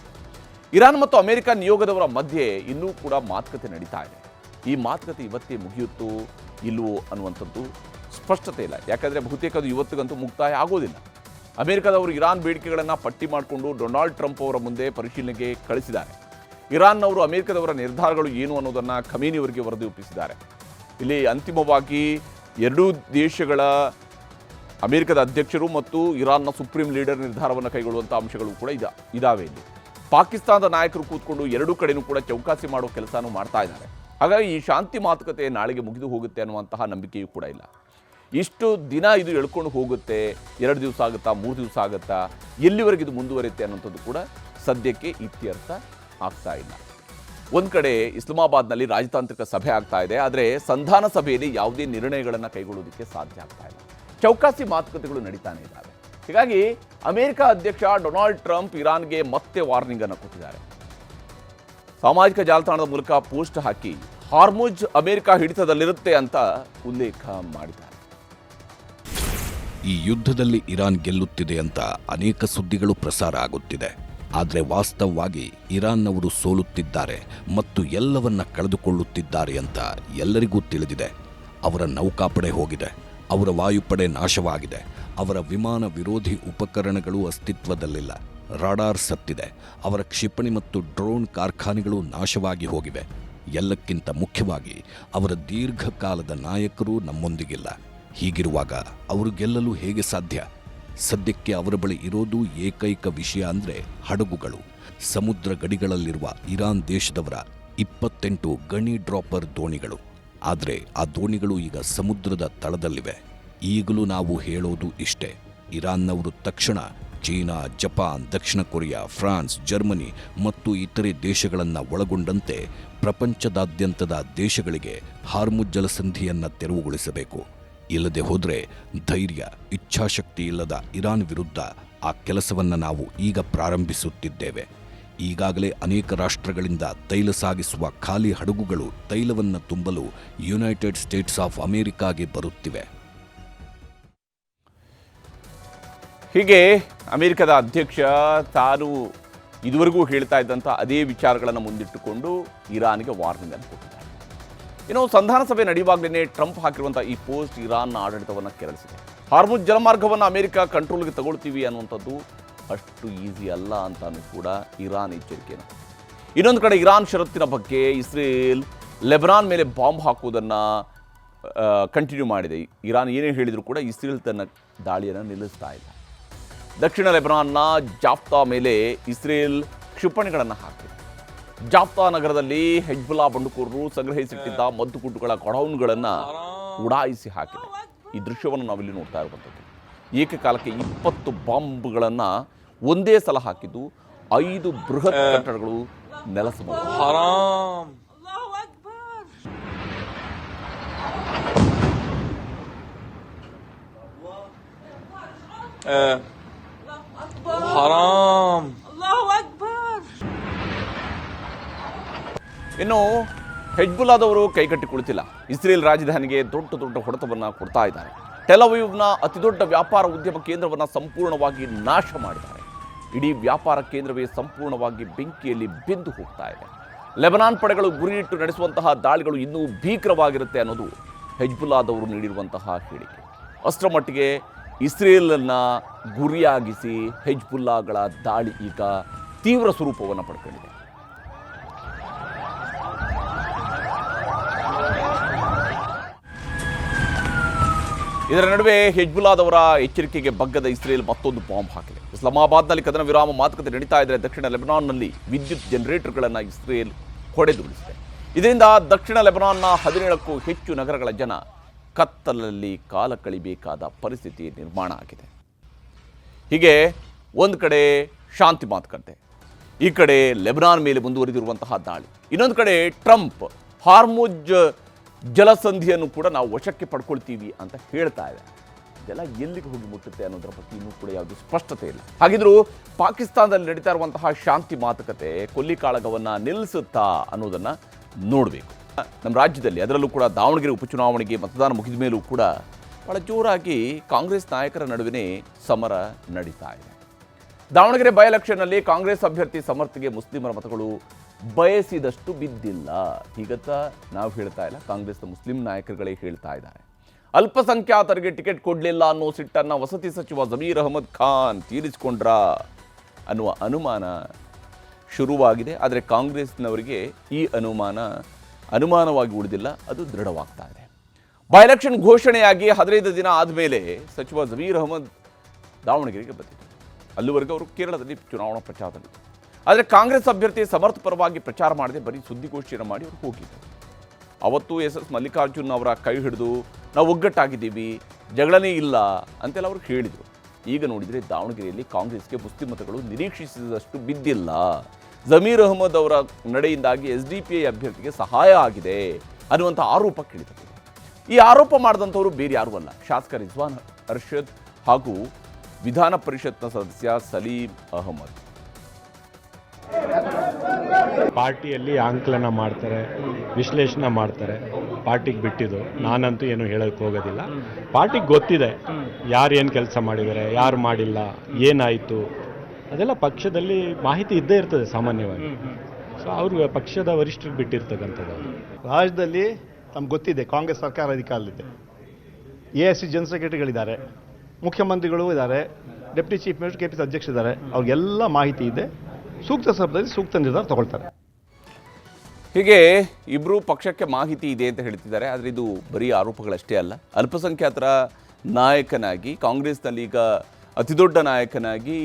ಇರಾನ್ ಮತ್ತು ಅಮೆರಿಕ ನಿಯೋಗದವರ ಮಧ್ಯೆ ಇನ್ನೂ ಕೂಡ ಮಾತುಕತೆ ನಡೀತಾ ಇದೆ. ಈ ಮಾತುಕತೆ ಇವತ್ತೇ ಮುಗಿಯುತ್ತೋ ಇಲ್ಲವೋ ಅನ್ನುವಂಥದ್ದು ಸ್ಪಷ್ಟತೆ ಇಲ್ಲ. ಯಾಕಂದರೆ ಬಹುತೇಕ ಅದು ಇವತ್ತಿಗಂತೂ ಮುಕ್ತಾಯ ಆಗೋದಿಲ್ಲ. ಅಮೆರಿಕದವರು ಇರಾನ್ ಬೇಡಿಕೆಗಳನ್ನು ಪಟ್ಟಿ ಮಾಡಿಕೊಂಡು ಡೊನಾಲ್ಡ್ ಟ್ರಂಪ್ ಅವರ ಮುಂದೆ ಪರಿಶೀಲನೆಗೆ ಕಳಿಸಿದ್ದಾರೆ. ಇರಾನ್ನವರು ಅಮೆರಿಕದವರ ನಿರ್ಧಾರಗಳು ಏನು ಅನ್ನೋದನ್ನು ಖಮೇನಿಯವರಿಗೆ ವರದಿ ಒಪ್ಪಿಸಿದ್ದಾರೆ. ಇಲ್ಲಿ ಅಂತಿಮವಾಗಿ ಎರಡೂ ದೇಶಗಳ ಅಮೆರಿಕದ ಅಧ್ಯಕ್ಷರು ಮತ್ತು ಇರಾನ್ನ ಸುಪ್ರೀಂ ಲೀಡರ್ ನಿರ್ಧಾರವನ್ನು ಕೈಗೊಳ್ಳುವಂಥ ಅಂಶಗಳು ಕೂಡ ಇದಾವೆ. ಇಲ್ಲಿ ಪಾಕಿಸ್ತಾನದ ನಾಯಕರು ಕೂತ್ಕೊಂಡು ಎರಡೂ ಕಡೆಯೂ ಕೂಡ ಚೌಕಾಸಿ ಮಾಡೋ ಕೆಲಸನೂ ಮಾಡ್ತಾ ಇದ್ದಾರೆ. ಹಾಗಾಗಿ ಈ ಶಾಂತಿ ಮಾತುಕತೆ ನಾಳೆಗೆ ಮುಗಿದು ಹೋಗುತ್ತೆ ಅನ್ನುವಂತಹ ನಂಬಿಕೆಯೂ ಕೂಡ ಇಲ್ಲ. ಇಷ್ಟು ದಿನ ಇದು ಎಳ್ಕೊಂಡು ಹೋಗುತ್ತೆ, 2 ದಿವಸ ಆಗುತ್ತಾ, 3 ದಿವಸ ಆಗುತ್ತಾ, ಎಲ್ಲಿವರೆಗೆ ಇದು ಮುಂದುವರಿಯುತ್ತೆ ಅನ್ನೋಂಥದ್ದು ಕೂಡ ಸದ್ಯಕ್ಕೆ ಇತ್ಯರ್ಥ ಆಗ್ತಾ ಇಲ್ಲ. ಒಂದು ಕಡೆ ಇಸ್ಲಾಮಾಬಾದ್ನಲ್ಲಿ ರಾಜತಾಂತ್ರಿಕ ಸಭೆ ಆಗ್ತಾ ಇದೆ, ಆದರೆ ಸಂಧಾನ ಸಭೆಯಲ್ಲಿ ಯಾವುದೇ ನಿರ್ಣಯಗಳನ್ನು ಕೈಗೊಳ್ಳೋದಕ್ಕೆ ಸಾಧ್ಯ ಆಗ್ತಾ ಇಲ್ಲ. ಚೌಕಾಸಿ ಮಾತುಕತೆಗಳು ನಡೀತಾನೆ ಇದ್ದಾವೆ. ಹೀಗಾಗಿ ಅಮೆರಿಕ ಅಧ್ಯಕ್ಷ ಡೊನಾಲ್ಡ್ ಟ್ರಂಪ್ ಇರಾನ್ಗೆ ಮತ್ತೆ ವಾರ್ನಿಂಗ್ ಅನ್ನು ಕೊಟ್ಟಿದ್ದಾರೆ. ಸಾಮಾಜಿಕ ಜಾಲತಾಣದ ಮೂಲಕ ಪೋಸ್ಟ್ ಹಾಕಿ ಹಾರ್ಮುಜ್ ಅಮೆರಿಕ ಹಿಡಿತದಲ್ಲಿರುತ್ತೆ ಅಂತ ಉಲ್ಲೇಖ ಮಾಡಿದ್ದಾರೆ. ಈ ಯುದ್ಧದಲ್ಲಿ ಇರಾನ್ ಗೆಲ್ಲುತ್ತಿದೆ ಅಂತ ಅನೇಕ ಸುದ್ದಿಗಳು ಪ್ರಸಾರ ಆಗುತ್ತಿದೆ. ಆದರೆ ವಾಸ್ತವವಾಗಿ ಇರಾನ್ನವರು ಸೋಲುತ್ತಿದ್ದಾರೆ ಮತ್ತು ಎಲ್ಲವನ್ನ ಕಳೆದುಕೊಳ್ಳುತ್ತಿದ್ದಾರೆ ಅಂತ ಎಲ್ಲರಿಗೂ ತಿಳಿದಿದೆ. ಅವರ ನೌಕಾಪಡೆ ಹೋಗಿದೆ, ಅವರ ವಾಯುಪಡೆ ನಾಶವಾಗಿದೆ, ಅವರ ವಿಮಾನ ವಿರೋಧಿ ಉಪಕರಣಗಳು ಅಸ್ತಿತ್ವದಲ್ಲಿಲ್ಲ, ರಾಡಾರ್ ಸತ್ತಿದೆ, ಅವರ ಕ್ಷಿಪಣಿ ಮತ್ತು ಡ್ರೋನ್ ಕಾರ್ಖಾನೆಗಳು ನಾಶವಾಗಿ ಹೋಗಿವೆ. ಎಲ್ಲಕ್ಕಿಂತ ಮುಖ್ಯವಾಗಿ ಅವರ ದೀರ್ಘಕಾಲದ ನಾಯಕರು ನಮ್ಮೊಂದಿಗಿಲ್ಲ. ಹೀಗಿರುವಾಗ ಅವರು ಗೆಲ್ಲಲು ಹೇಗೆ ಸಾಧ್ಯ? ಸದ್ಯಕ್ಕೆ ಅವರ ಬಳಿ ಇರೋದು ಏಕೈಕ ವಿಷಯ ಅಂದರೆ ಹಡಗುಗಳು. ಸಮುದ್ರ ಗಡಿಗಳಲ್ಲಿರುವ ಇರಾನ್ ದೇಶದವರ 28 ಗಣಿ ಡ್ರಾಪರ್ ದೋಣಿಗಳು. ಆದರೆ ಆ ದೋಣಿಗಳು ಈಗ ಸಮುದ್ರದ ತಳದಲ್ಲಿವೆ. ಈಗಲೂ ನಾವು ಹೇಳೋದು ಇಷ್ಟೇ, ಇರಾನ್ನವರು ತಕ್ಷಣ ಚೀನಾ, ಜಪಾನ್, ದಕ್ಷಿಣ ಕೊರಿಯಾ, ಫ್ರಾನ್ಸ್, ಜರ್ಮನಿ ಮತ್ತು ಇತರೆ ದೇಶಗಳನ್ನು ಒಳಗೊಂಡಂತೆ ಪ್ರಪಂಚದಾದ್ಯಂತದ ದೇಶಗಳಿಗೆ ಹಾರ್ಮುಜ್ ಜಲಸಂಧಿಯನ್ನು ತೆರವುಗೊಳಿಸಬೇಕು. ಇಲ್ಲದೆ ಹೋದರೆ ಧೈರ್ಯ, ಇಚ್ಛಾಶಕ್ತಿ ಇಲ್ಲದ ಇರಾನ್ ವಿರುದ್ಧ ಆ ಕೆಲಸವನ್ನು ನಾವು ಈಗ ಪ್ರಾರಂಭಿಸುತ್ತಿದ್ದೇವೆ. ಈಗಾಗಲೇ ಅನೇಕ ರಾಷ್ಟ್ರಗಳಿಂದ ತೈಲ ಸಾಗಿಸುವ ಖಾಲಿ ಹಡಗುಗಳು ತೈಲವನ್ನು ತುಂಬಲು ಯುನೈಟೆಡ್ ಸ್ಟೇಟ್ಸ್ ಆಫ್ ಅಮೆರಿಕಾಗೆ ಬರುತ್ತಿವೆ. ಹೀಗೆ ಅಮೆರಿಕದ ಅಧ್ಯಕ್ಷ ತಾನು ಇದುವರೆಗೂ ಹೇಳ್ತಾ ಇದ್ದಂಥ ಅದೇ ವಿಚಾರಗಳನ್ನು ಮುಂದಿಟ್ಟುಕೊಂಡು ಇರಾನ್ಗೆ ವಾರ್ನಿಂಗ್ ಅನ್ನು ಕೊಟ್ಟಿದ್ದಾರೆ. ಇನ್ನು ಸಂಧಾನ ಸಭೆ ನಡೆಯುವಾಗಲೇ ಟ್ರಂಪ್ ಹಾಕಿರುವಂಥ ಈ ಪೋಸ್ಟ್ ಇರಾನ್ನ ಆಡಳಿತವನ್ನು ಕೆರಳಿಸಿದೆ. ಹಾರ್ಮುಜ್ ಜಲಮಾರ್ಗವನ್ನು ಅಮೆರಿಕ ಕಂಟ್ರೋಲ್ಗೆ ತಗೊಳ್ತೀವಿ ಅನ್ನುವಂಥದ್ದು ಅಷ್ಟು ಈಸಿ ಅಲ್ಲ ಅಂತಾನೂ ಕೂಡ ಇರಾನ್ ಎಚ್ಚರಿಕೆಯನ್ನು. ಇನ್ನೊಂದು ಕಡೆ ಇರಾನ್ ಷರತ್ತಿನ ಬಗ್ಗೆ ಇಸ್ರೇಲ್ ಲೆಬನಾನ್ ಮೇಲೆ ಬಾಂಬ್ ಹಾಕುವುದನ್ನು ಕಂಟಿನ್ಯೂ ಮಾಡಿದೆ. ಇರಾನ್ ಏನೇ ಹೇಳಿದರೂ ಕೂಡ ಇಸ್ರೇಲ್ ತನ್ನ ದಾಳಿಯನ್ನು ನಿಲ್ಲಿಸ್ತಾ ಇಲ್ಲ. ದಕ್ಷಿಣ ಲೆಬನಾನ್ನ ಜಾಫ್ತಾ ಮೇಲೆ ಇಸ್ರೇಲ್ ಕ್ಷಿಪಣಿಗಳನ್ನು ಹಾಕಿದೆ. ಜಾಫ್ತಾ ನಗರದಲ್ಲಿ ಹೆಜ್ಬುಲ್ಲಾ ಬಂಡುಕೋರರು ಸಂಗ್ರಹಿಸಿಟ್ಟಿದ್ದ ಮದ್ದುಗುಂಡುಗಳ ಗೋಡೌನ್ಗಳನ್ನು ಉಡಾಯಿಸಿ ಹಾಕಿದೆ. ಈ ದೃಶ್ಯವನ್ನು ನಾವಿಲ್ಲಿ ನೋಡ್ತಾ ಇರುವಂಥದ್ದು. ಏಕಕಾಲಕ್ಕೆ 20 ಬಾಂಬ್ಗಳನ್ನು ಒಂದೇ ಸಲ ಹಾಕಿದ್ದು 5 ಬೃಹತ್ ಕಟ್ಟಡಗಳು ನೆಲಸಮ. ಇನ್ನು ಹೆಜ್ಬುಲ್ಲಾದವರು ಕೈಕಟ್ಟಿ ಕುಳಿತಿಲ್ಲ. ಇಸ್ರೇಲ್ ರಾಜಧಾನಿಗೆ ದೊಡ್ಡ ದೊಡ್ಡ ಹೊಡೆತವನ್ನು ಕೊಡ್ತಾ ಇದ್ದಾರೆ. ಟೆಲ್ ಅವೀವ್ನ ಅತಿದೊಡ್ಡ ವ್ಯಾಪಾರ ಉದ್ಯಮ ಕೇಂದ್ರವನ್ನು ಸಂಪೂರ್ಣವಾಗಿ ನಾಶ ಮಾಡಿದ್ದಾರೆ. ಇಡೀ ವ್ಯಾಪಾರ ಕೇಂದ್ರವೇ ಸಂಪೂರ್ಣವಾಗಿ ಬೆಂಕಿಯಲ್ಲಿ ಬೆಂದು ಹೋಗ್ತಾ ಇದೆ. ಲೆಬನಾನ್ ಪಡೆಗಳು ಗುರಿಯಿಟ್ಟು ನಡೆಸುವಂತಹ ದಾಳಿಗಳು ಇನ್ನೂ ಭೀಕರವಾಗಿರುತ್ತೆ ಅನ್ನೋದು ಹೆಜ್ಬುಲ್ಲಾದವರು ನೀಡಿರುವಂತಹ ಹೇಳಿಕೆ. ಅಷ್ಟರ ಮಟ್ಟಿಗೆ ಇಸ್ರೇಲನ್ನು ಗುರಿಯಾಗಿಸಿ ಹೆಜ್ಬುಲ್ಲಾಗಳ ದಾಳಿ ಈಗ ತೀವ್ರ ಸ್ವರೂಪವನ್ನು ಪಡ್ಕೊಂಡಿದೆ. ಇದರ ನಡುವೆ ಹೆಜ್ಬುಲ್ಲಾದವರ ಎಚ್ಚರಿಕೆಗೆ ಬಗ್ಗದ ಇಸ್ರೇಲ್ ಮತ್ತೊಂದು ಬಾಂಬ್ ಹಾಕಿದೆ. ಇಸ್ಲಾಮಾಬಾದ್ನಲ್ಲಿ ಕದನ ವಿರಾಮ ಮಾತುಕತೆ ನಡೀತಾ ಇದ್ದರೆ ದಕ್ಷಿಣ ಲೆಬನಾನ್ನಲ್ಲಿ ವಿದ್ಯುತ್ ಜನರೇಟರ್ಗಳನ್ನು ಇಸ್ರೇಲ್ ಹೊಡೆದುರುಳಿಸಿದೆ. ಇದರಿಂದ ದಕ್ಷಿಣ ಲೆಬನಾನ್ನ 17ಕ್ಕೂ ಹೆಚ್ಚು ನಗರಗಳ ಜನ ಕತ್ತಲಲ್ಲಿ ಕಾಲ ಕಳಿಬೇಕಾದ ಪರಿಸ್ಥಿತಿ ನಿರ್ಮಾಣ ಆಗಿದೆ. ಹೀಗೆ ಒಂದು ಕಡೆ ಶಾಂತಿ ಮಾತುಕತೆ, ಈ ಕಡೆ ಲೆಬನಾನ್ ಮೇಲೆ ಮುಂದುವರಿದಿರುವಂತಹ ದಾಳಿ, ಇನ್ನೊಂದು ಕಡೆ ಟ್ರಂಪ್ ಹಾರ್ಮುಜ್ ಜಲಸಂಧಿಯನ್ನು ಕೂಡ ನಾವು ವಶಕ್ಕೆ ಪಡ್ಕೊಳ್ತೀವಿ ಅಂತ ಹೇಳ್ತಾ ಇದೆ. ಇದೆಲ್ಲ ಎಲ್ಲಿಗೆ ಹೋಗಿ ಮುಟ್ಟುತ್ತೆ ಅನ್ನೋದರ ಬಗ್ಗೆ ಇನ್ನೂ ಕೂಡ ಯಾವುದೇ ಸ್ಪಷ್ಟತೆ ಇಲ್ಲ. ಹಾಗಿದ್ರೂ ಪಾಕಿಸ್ತಾನದಲ್ಲಿ ನಡೀತಾ ಇರುವಂತಹ ಶಾಂತಿ ಮಾತುಕತೆ ಕೊಲ್ಲಿಕಾಳಗವನ್ನು ನಿಲ್ಲಿಸುತ್ತಾ ಅನ್ನೋದನ್ನು ನೋಡಬೇಕು. ನಮ್ಮ ರಾಜ್ಯದಲ್ಲಿ ಅದರಲ್ಲೂ ಕೂಡ ದಾವಣಗೆರೆ ಉಪಚುನಾವಣೆಗೆ ಮತದಾನ ಮುಗಿದ ಮೇಲೂ ಕೂಡ ಬಹಳ ಜೋರಾಗಿ ಕಾಂಗ್ರೆಸ್ ನಾಯಕರ ನಡುವೆ ಸಮರ ನಡೀತಾ ಇದೆ. ದಾವಣಗೆರೆ ಬೈ ಎಲೆಕ್ಷನ್ನಲ್ಲಿ ಕಾಂಗ್ರೆಸ್ ಅಭ್ಯರ್ಥಿ ಸಮರ್ಥಿಗೆ ಮುಸ್ಲಿಮರ ಮತಗಳು ಬಯಸಿದಷ್ಟು ಬಿದ್ದಿಲ್ಲ. ಹೀಗತ್ತ ನಾವು ಹೇಳ್ತಾ ಇಲ್ಲ, ಕಾಂಗ್ರೆಸ್ನ ಮುಸ್ಲಿಂ ನಾಯಕರುಗಳೇ ಹೇಳ್ತಾ ಇದ್ದಾರೆ. ಅಲ್ಪಸಂಖ್ಯಾತರಿಗೆ ಟಿಕೆಟ್ ಕೊಡಲಿಲ್ಲ ಅನ್ನೋ ಸಿಟ್ಟನ್ನು ವಸತಿ ಸಚಿವ ಜಮೀರ್ ಅಹಮದ್ ಖಾನ್ ತೀರಿಸಿಕೊಂಡ್ರ ಅನ್ನುವ ಅನುಮಾನ ಶುರುವಾಗಿದೆ. ಆದರೆ ಕಾಂಗ್ರೆಸ್ನವರಿಗೆ ಈ ಅನುಮಾನವಾಗಿ ಉಳಿದಿಲ್ಲ, ಅದು ದೃಢವಾಗ್ತಾ ಇದೆ. ಬೈ ಎಲೆಕ್ಷನ್ ಘೋಷಣೆಯಾಗಿ 15 ದಿನ ಆದಮೇಲೆ ಸಚಿವ ಜಮೀರ್ ಅಹಮದ್ ದಾವಣಗೆರೆಗೆ ಬಂದಿದ್ದರು. ಅಲ್ಲಿವರೆಗೂ ಅವರು ಕೇರಳದಲ್ಲಿ ಚುನಾವಣಾ ಪ್ರಚಾರದಲ್ಲಿ. ಆದರೆ ಕಾಂಗ್ರೆಸ್ ಅಭ್ಯರ್ಥಿ ಸಮರ್ಥ ಪರವಾಗಿ ಪ್ರಚಾರ ಮಾಡದೆ ಬರೀ ಸುದ್ದಿಗೋಷ್ಠಿಯನ್ನು ಮಾಡಿ ಅವರು ಹೋಗಿದ್ದರು. ಅವತ್ತು SS ಮಲ್ಲಿಕಾರ್ಜುನ್ ಅವರ ಕೈ ಹಿಡಿದು ನಾವು ಒಗ್ಗಟ್ಟಾಗಿದ್ದೀವಿ, ಜಗಳನೇ ಇಲ್ಲ ಅಂತೆಲ್ಲ ಅವರು ಹೇಳಿದರು. ಈಗ ನೋಡಿದರೆ ದಾವಣಗೆರೆಯಲ್ಲಿ ಕಾಂಗ್ರೆಸ್ಗೆ ಮುಸ್ಲಿಂ ಮತಗಳು ನಿರೀಕ್ಷಿಸಿದಷ್ಟು ಬಿದ್ದಿಲ್ಲ. ಜಮೀರ್ ಅಹಮದ್ ಅವರ ನಡೆಯಿಂದಾಗಿ SDPI ಅಭ್ಯರ್ಥಿಗೆ ಸಹಾಯ ಆಗಿದೆ ಅನ್ನುವಂಥ ಆರೋಪ ಕೇಳಿದೆ. ಈ ಆರೋಪ ಮಾಡಿದಂಥವರು ಬೇರೆ ಯಾರೂ ಅಲ್ಲ, ಶಾಸಕ ರಿಜ್ವಾನ್ ಅರ್ಷದ್ ಹಾಗೂ ವಿಧಾನ ಪರಿಷತ್ನ ಸದಸ್ಯ ಸಲೀಂ ಅಹಮದ್. ಪಾರ್ಟಿಯಲ್ಲಿ ಆಂಕಲನ ಮಾಡ್ತಾರೆ, ವಿಶ್ಲೇಷಣೆ ಮಾಡ್ತಾರೆ, ಪಾರ್ಟಿಗೆ ಬಿಟ್ಟಿದ್ದು. ನಾನಂತೂ ಏನು ಹೇಳೋಕ್ಕೆ ಹೋಗೋದಿಲ್ಲ. ಪಾರ್ಟಿಗೆ ಗೊತ್ತಿದೆ ಯಾರು ಏನು ಕೆಲಸ ಮಾಡಿದ್ದಾರೆ, ಯಾರು ಮಾಡಿಲ್ಲ, ಏನಾಯಿತು, ಅದೆಲ್ಲ ಪಕ್ಷದಲ್ಲಿ ಮಾಹಿತಿ ಇದ್ದೇ ಇರ್ತದೆ ಸಾಮಾನ್ಯವಾಗಿ. ಸೊ ಅವರು ಪಕ್ಷದ ವರಿಷ್ಠರಿಗೆ ಬಿಟ್ಟಿರ್ತಕ್ಕಂಥದ್ದು. ರಾಜ್ಯದಲ್ಲಿ ನಮ್ಗೆ ಗೊತ್ತಿದೆ ಕಾಂಗ್ರೆಸ್ ಸರ್ಕಾರ ಅಧಿಕಾರದಲ್ಲಿದೆ. AIC ಜನರಲ್ ಸೆಕ್ರೆಟರಿಗಳಿದ್ದಾರೆ, ಮುಖ್ಯಮಂತ್ರಿಗಳು ಇದ್ದಾರೆ, ಡೆಪ್ಟಿ ಚೀಫ್ ಮಿನಿಸ್ಟರ್ KPC ಅಧ್ಯಕ್ಷರಿದ್ದಾರೆ. ಅವ್ರಿಗೆಲ್ಲ ಮಾಹಿತಿ ಇದೆ. ಸೂಕ್ತ ಸಂದರ್ಭದಲ್ಲಿ ಸೂಕ್ತ ನಿರ್ಧಾರ ತಗೊಳ್ತಾರೆ. ಹೀಗೆ ಇಬ್ಬರು ಪಕ್ಷಕ್ಕೆ ಮಾಹಿತಿ ಇದೆ ಅಂತ ಹೇಳ್ತಿದ್ದಾರೆ. ಆದರೆ ಇದು ಬರೀ ಆರೋಪಗಳಷ್ಟೇ ಅಲ್ಲ. ಅಲ್ಪಸಂಖ್ಯಾತರ ನಾಯಕನಾಗಿ ಕಾಂಗ್ರೆಸ್ನಲ್ಲಿ ಈಗ ಅತಿದೊಡ್ಡ ನಾಯಕನಾಗಿ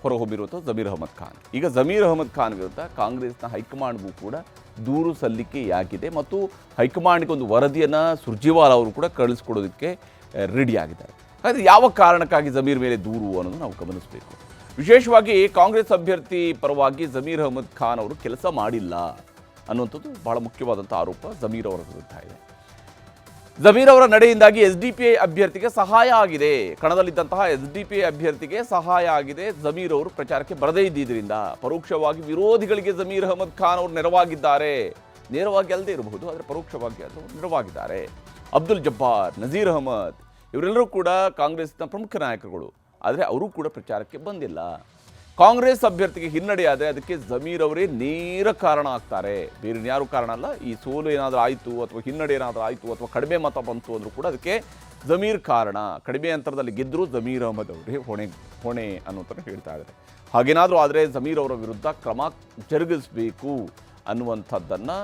ಹೊರಹೊಮ್ಮಿರುವಂಥ ಜಮೀರ್ ಅಹಮದ್ ಖಾನ್. ಈಗ ಜಮೀರ್ ಅಹಮದ್ ಖಾನ್ ವಿರುದ್ಧ ಕಾಂಗ್ರೆಸ್ನ ಹೈಕಮಾಂಡ್ಗೂ ಕೂಡ ದೂರು ಸಲ್ಲಿಕೆಯಾಗಿದೆ ಮತ್ತು ಹೈಕಮಾಂಡ್ಗೆ ಒಂದು ವರದಿಯನ್ನು ಸುರ್ಜೇವಾಲಾ ಅವರು ಕೂಡ ಕಳಿಸ್ಕೊಡೋದಕ್ಕೆ ರೆಡಿಯಾಗಿದ್ದಾರೆ. ಆದರೆ ಯಾವ ಕಾರಣಕ್ಕಾಗಿ ಜಮೀರ್ ಮೇಲೆ ದೂರು ಅನ್ನೋದು ನಾವು ಗಮನಿಸಬೇಕು. ವಿಶೇಷವಾಗಿ ಕಾಂಗ್ರೆಸ್ ಅಭ್ಯರ್ಥಿ ಪರವಾಗಿ ಜಮೀರ್ ಅಹಮದ್ ಖಾನ್ ಅವರು ಕೆಲಸ ಮಾಡಿಲ್ಲ ಅನ್ನುವಂಥದ್ದು ಬಹಳ ಮುಖ್ಯವಾದಂಥ ಆರೋಪ ಜಮೀರ್ ಅವರ ವಿರುದ್ಧ ಇದೆ. ಜಮೀರ್ ಅವರ ನಡೆಯಿಂದಾಗಿ SDPI ಅಭ್ಯರ್ಥಿಗೆ ಸಹಾಯ ಆಗಿದೆ, ಕಣದಲ್ಲಿದ್ದಂತಹ SDPI ಅಭ್ಯರ್ಥಿಗೆ ಸಹಾಯ ಆಗಿದೆ. ಜಮೀರ್ ಅವರು ಪ್ರಚಾರಕ್ಕೆ ಬರದೇ ಇದ್ದಿದ್ದರಿಂದ ಪರೋಕ್ಷವಾಗಿ ವಿರೋಧಿಗಳಿಗೆ ಜಮೀರ್ ಅಹಮದ್ ಖಾನ್ ಅವರು ನೆರವಾಗಿದ್ದಾರೆ. ನೇರವಾಗಿ ಅಲ್ಲದೆ ಇರಬಹುದು, ಆದರೆ ಪರೋಕ್ಷವಾಗಿ ಅದು ನೆರವಾಗಿದ್ದಾರೆ. ಅಬ್ದುಲ್ ಜಬ್ಬಾರ್, ನಜೀರ್ ಅಹಮದ್ ಇವರೆಲ್ಲರೂ ಕೂಡ ಕಾಂಗ್ರೆಸ್ನ ಪ್ರಮುಖ ನಾಯಕರುಗಳು. ಆದರೆ ಅವರು ಕೂಡ ಪ್ರಚಾರಕ್ಕೆ ಬಂದಿಲ್ಲ. ಕಾಂಗ್ರೆಸ್ ಅಭ್ಯರ್ಥಿಗೆ ಹಿನ್ನಡೆಯಾದರೆ ಅದಕ್ಕೆ ಜಮೀರ್ ಅವರೇ ನೇರ ಕಾರಣ ಆಗ್ತಾರೆ, ಬೇರೆ ಯಾರು ಕಾರಣ ಅಲ್ಲ. ಈ ಸೋಲು ಏನಾದರೂ ಆಯಿತು ಅಥವಾ ಹಿನ್ನಡೆ ಏನಾದರೂ ಆಯಿತು ಅಥವಾ ಕಡಿಮೆ ಮತ ಬಂತು ಅಂದರೂ ಕೂಡ ಅದಕ್ಕೆ ಜಮೀರ್ ಕಾರಣ. ಕಡಿಮೆ ಅಂತರದಲ್ಲಿ ಗೆದ್ದರೂ ಜಮೀರ್ ಅಹಮದ್ ಅವರೇ ಹೊಣೆ ಅನ್ನೋಂಥ ಹೇಳ್ತಾ ಇದ್ದಾರೆ. ಹಾಗೇನಾದರೂ ಆದರೆ ಜಮೀರ್ ಅವರ ವಿರುದ್ಧ ಕ್ರಮ ಜರುಗಿಸಬೇಕು ಅನ್ನುವಂಥದ್ದನ್ನು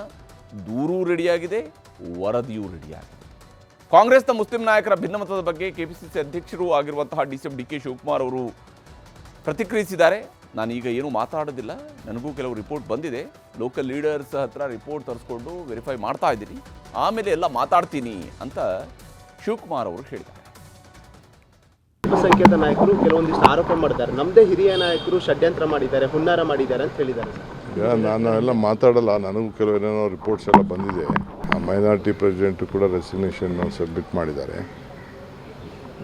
ದೂರೂ ರೆಡಿಯಾಗಿದೆ, ವರದಿಯೂ ರೆಡಿಯಾಗಿದೆ. ಕಾಂಗ್ರೆಸ್ನ ಮುಸ್ಲಿಂ ನಾಯಕರ ಭಿನ್ನಮತದ ಬಗ್ಗೆ KPCC ಅಧ್ಯಕ್ಷರು ಆಗಿರುವಂತಹ DK ಶಿವಕುಮಾರ್ ಅವರು ಪ್ರತಿಕ್ರಿಯಿಸಿದ್ದಾರೆ. ನಾನೀಗ ಏನೂ ಮಾತಾಡೋದಿಲ್ಲ, ನನಗೂ ಕೆಲವು ರಿಪೋರ್ಟ್ ಬಂದಿದೆ, ಲೋಕಲ್ ಲೀಡರ್ಸ್ ಹತ್ರ ರಿಪೋರ್ಟ್ ತರಿಸ್ಕೊಂಡು ವೆರಿಫೈ ಮಾಡ್ತಾ ಇದ್ದೀನಿ, ಆಮೇಲೆ ಎಲ್ಲ ಮಾತಾಡ್ತೀನಿ ಅಂತ ಶಿವಕುಮಾರ್ ಅವರು ಹೇಳಿದ್ದಾರೆ. ಅಲ್ಪಸಂಖ್ಯಾತ ನಾಯಕರು ಕೆಲವೊಂದಿಷ್ಟು ಆರೋಪ ಮಾಡಿದ್ದಾರೆ, ನಮ್ಮದೇ ಹಿರಿಯ ನಾಯಕರು ಷಡ್ಯಂತ್ರ ಮಾಡಿದ್ದಾರೆ, ಹುನ್ನಾರ ಮಾಡಿದ್ದಾರೆ ಅಂತ ಹೇಳಿದ್ದಾರೆ. ಈಗ ನಾನು ಎಲ್ಲ ಮಾತಾಡಲ್ಲ, ನನಗೂ ಕೆಲವೇನೋ ರಿಪೋರ್ಟ್ಸ್ ಎಲ್ಲ ಬಂದಿದೆ. ಮೈನಾರಿಟಿ ಪ್ರೆಸಿಡೆಂಟು ಕೂಡ ರೆಸಿಗ್ನೇಷನ್ ಸಬ್ಮಿಟ್ ಮಾಡಿದ್ದಾರೆ.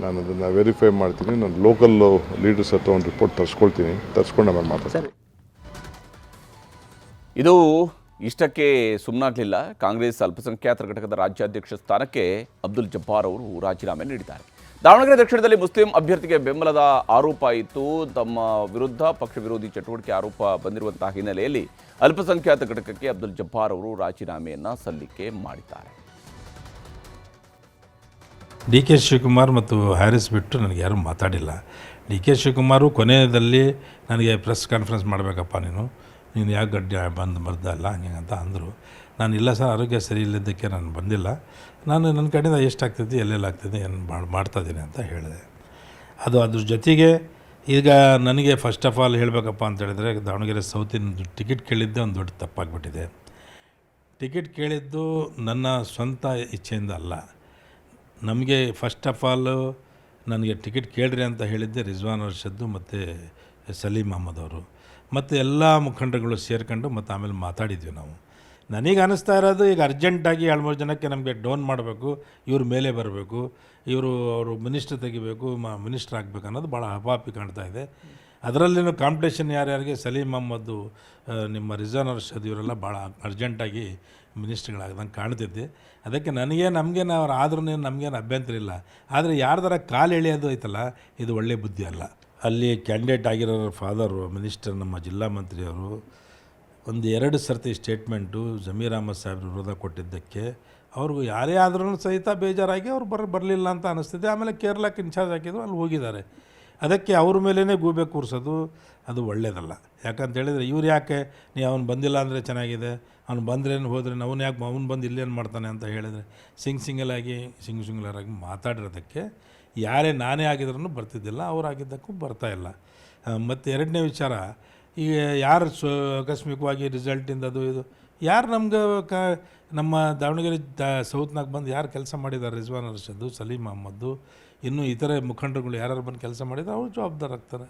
ನಾನು ಅದನ್ನು ವೆರಿಫೈ ಮಾಡ್ತೀನಿ. ನಾನು ಲೋಕಲ್ ಲೀಡರ್ಸ್ ಹತ್ರ ಒಂದು ರಿಪೋರ್ಟ್ ತರಿಸ್ಕೊಂಡು ಆಮೇಲೆ ಮಾತಾಡ್ತೀನಿ. ಇದು ಇಷ್ಟಕ್ಕೆ ಸುಮ್ಮನಾಗಲಿಲ್ಲ. ಕಾಂಗ್ರೆಸ್ ಅಲ್ಪಸಂಖ್ಯಾತರ ಘಟಕದ ರಾಜ್ಯಾಧ್ಯಕ್ಷ ಸ್ಥಾನಕ್ಕೆ ಅಬ್ದುಲ್ ಜಬ್ಬಾರ್ ಅವರು ರಾಜೀನಾಮೆ ನೀಡಿದ್ದಾರೆ. ದಾವಣಗೆರೆ ದಕ್ಷಿಣದಲ್ಲಿ ಮುಸ್ಲಿಂ ಅಭ್ಯರ್ಥಿಗೆ ಬೆಂಬಲದ ಆರೋಪ ಇತ್ತು. ತಮ್ಮ ವಿರುದ್ಧ ಪಕ್ಷ ವಿರೋಧಿ ಚಟುವಟಿಕೆ ಆರೋಪ ಬಂದಿರುವಂತಹ ಹಿನ್ನೆಲೆಯಲ್ಲಿ ಅಲ್ಪಸಂಖ್ಯಾತ ಘಟಕಕ್ಕೆ ಅಬ್ದುಲ್ ಜಬ್ಬಾರ್ ಅವರು ರಾಜೀನಾಮೆಯನ್ನು ಸಲ್ಲಿಕೆ ಮಾಡಿದ್ದಾರೆ. DK ಶಿವಕುಮಾರ್ ಮತ್ತು ಹ್ಯಾರಿಸ್ ಬಿಟ್ಟು ನನಗೆ ಯಾರೂ ಮಾತಾಡಿಲ್ಲ. DK ಶಿವಕುಮಾರು ಕೊನೆಯದಲ್ಲಿ ನನಗೆ ಪ್ರೆಸ್ ಕಾನ್ಫರೆನ್ಸ್ ಮಾಡಬೇಕಪ್ಪ, ನೀನು ಯಾಕೆ ಗಡ್ಡೆ ಬಂದು ಬರ್ದಲ್ಲ ಹಂಗೆ ಅಂತ ಅಂದರು. ನಾನು ಇಲ್ಲ ಸರ್ ಆರೋಗ್ಯ ಸರಿ ಇಲ್ಲದಕ್ಕೆ ನಾನು ಬಂದಿಲ್ಲ, ನಾನು ನನ್ನ ಕಡೆಯಿಂದ ಎಷ್ಟಾಗ್ತದೆ ಎಲ್ಲೆಲ್ಲ ಆಗ್ತದೆ ಏನು ಮಾಡ್ತಾಯಿದ್ದೀನಿ ಅಂತ ಹೇಳಿದೆ. ಅದ್ರ ಜೊತೆಗೆ ಈಗ ನನಗೆ ಫಸ್ಟ್ ಆಫ್ ಆಲ್ ಹೇಳಬೇಕಪ್ಪ ಅಂತ ಹೇಳಿದ್ರೆ, ದಾವಣಗೆರೆ ಸೌತಿನ ಟಿಕೆಟ್ ಕೇಳಿದ್ದೆ ಒಂದು ದೊಡ್ಡ ತಪ್ಪಾಗಿಬಿಟ್ಟಿದೆ. ಟಿಕೆಟ್ ಕೇಳಿದ್ದು ನನ್ನ ಸ್ವಂತ ಇಚ್ಛೆಯಿಂದ ಅಲ್ಲ. ನಮಗೆ ಫಸ್ಟ್ ಆಫ್ ಆಲು ನನಗೆ ಟಿಕೆಟ್ ಕೇಳ್ರಿ ಅಂತ ಹೇಳಿದ್ದೆ ರಿಜ್ವಾನ್ ಅರ್ಷದ್ದು ಮತ್ತು ಸಲೀಂ ಅಹಮದ್ ಅವರು ಮತ್ತು ಎಲ್ಲ ಮುಖಂಡರುಗಳು ಸೇರ್ಕೊಂಡು ಮತ್ತು ಆಮೇಲೆ ಮಾತಾಡಿದ್ವಿ ನಾವು. ನನಗೆ ಅನ್ನಿಸ್ತಾ ಇರೋದು ಈಗ ಅರ್ಜೆಂಟಾಗಿ 2-3 ಜನಕ್ಕೆ ನಮಗೆ ಡೌನ್ ಮಾಡಬೇಕು, ಇವ್ರ ಮೇಲೆ ಬರಬೇಕು, ಅವರು ಮಿನಿಸ್ಟ್ರ್ ತೆಗಿಬೇಕು, ಮಿನಿಸ್ಟ್ರ್ ಆಗಬೇಕು ಅನ್ನೋದು ಭಾಳ ಹಪಾಪಿ ಕಾಣ್ತಾ ಇದೆ. ಅದರಲ್ಲಿನೂ ಕಾಂಪಿಟೇಷನ್ ಯಾರ್ಯಾರಿಗೆ ಸಲೀಂ ಅಹಮದ್ದು, ನಿಮ್ಮ ರಿಜ್ವಾನ್ ಅರ್ಷದ್ ಇವರೆಲ್ಲ ಭಾಳ ಅರ್ಜೆಂಟಾಗಿ ಮಿನಿಸ್ಟ್ರಿಗಳಾಗ್ದಂಗೆ ಕಾಣ್ತಿದ್ದೆ. ಅದಕ್ಕೆ ನಮಗೇನು ಅವ್ರು ಆದ್ರೂ ನಮಗೇನು ಅಭ್ಯಂತರ ಇಲ್ಲ. ಆದರೆ ಯಾರ್ದಾರ ಕಾಲು ಎಳೆಯೋದು ಐತಲ್ಲ, ಇದು ಒಳ್ಳೆಯ ಬುದ್ಧಿ ಅಲ್ಲ. ಅಲ್ಲಿ ಕ್ಯಾಂಡಿಡೇಟ್ ಆಗಿರೋ ಫಾದರು ಮಿನಿಸ್ಟರ್, ನಮ್ಮ ಜಿಲ್ಲಾ ಮಂತ್ರಿಯವರು 1-2 ಸರ್ತಿ ಸ್ಟೇಟ್ಮೆಂಟು ಜಮೀರ್ ಅಹಮದ್ ಸಾಹೇಬ್ರು ವಿರೋಧ ಕೊಟ್ಟಿದ್ದಕ್ಕೆ ಅವ್ರಿಗೂ ಯಾರೇ ಆದ್ರೂ ಸಹಿತ ಬೇಜಾರಾಗಿ ಅವ್ರು ಬರಲಿಲ್ಲ ಅಂತ ಅನ್ನಿಸ್ತಿದೆ. ಆಮೇಲೆ ಕೇರಳಕ್ಕೆ ಇನ್ಚಾರ್ಜ್ ಹಾಕಿದ್ರು, ಅಲ್ಲಿ ಹೋಗಿದ್ದಾರೆ. ಅದಕ್ಕೆ ಅವ್ರ ಮೇಲೇ ಗೂಬೆ ಕೂರಿಸೋದು ಅದು ಒಳ್ಳೆಯದಲ್ಲ. ಯಾಕಂತ ಹೇಳಿದರೆ ಇವ್ರು ಯಾಕೆ ಅವ್ನು ಬಂದಿಲ್ಲ ಅಂದರೆ ಚೆನ್ನಾಗಿದೆ, ಅವ್ನು ಬಂದ್ರೇನು ಹೋದ್ರೆ ಅವ್ನು ಬಂದು ಇಲ್ಲೇನು ಮಾಡ್ತಾನೆ ಅಂತ ಹೇಳಿದರೆ ಸಿಂಗಲಾಗಿ ಮಾತಾಡಿರೋದಕ್ಕೆ ನಾನೇ ಆಗಿದ್ರೂ ಬರ್ತಿದ್ದಿಲ್ಲ, ಅವರಾಗಿದ್ದಕ್ಕೂ ಬರ್ತಾಯಿಲ್ಲ. ಮತ್ತು 2ನೇ ವಿಚಾರ, ಈಗ ಯಾರು ಆಕಸ್ಮಿಕವಾಗಿ ರಿಸಲ್ಟಿಂದ ಅದು ಇದು ಯಾರು ನಮ್ಮ ದಾವಣಗೆರೆ ಸೌತ್ನಾಗ ಬಂದು ಯಾರು ಕೆಲಸ ಮಾಡಿದ್ದಾರೆ, ರಿಜ್ವಾನ್ ಅರ್ಷದ್ದು, ಸಲೀಂ ಅಹಮದ್ದು, ಇನ್ನೂ ಇತರೆ ಮುಖಂಡರುಗಳು ಯಾರು ಬಂದು ಕೆಲಸ ಮಾಡಿದ್ದಾರೆ, ಅವ್ರು ಜವಾಬ್ದಾರ ಆಗ್ತಾರೆ.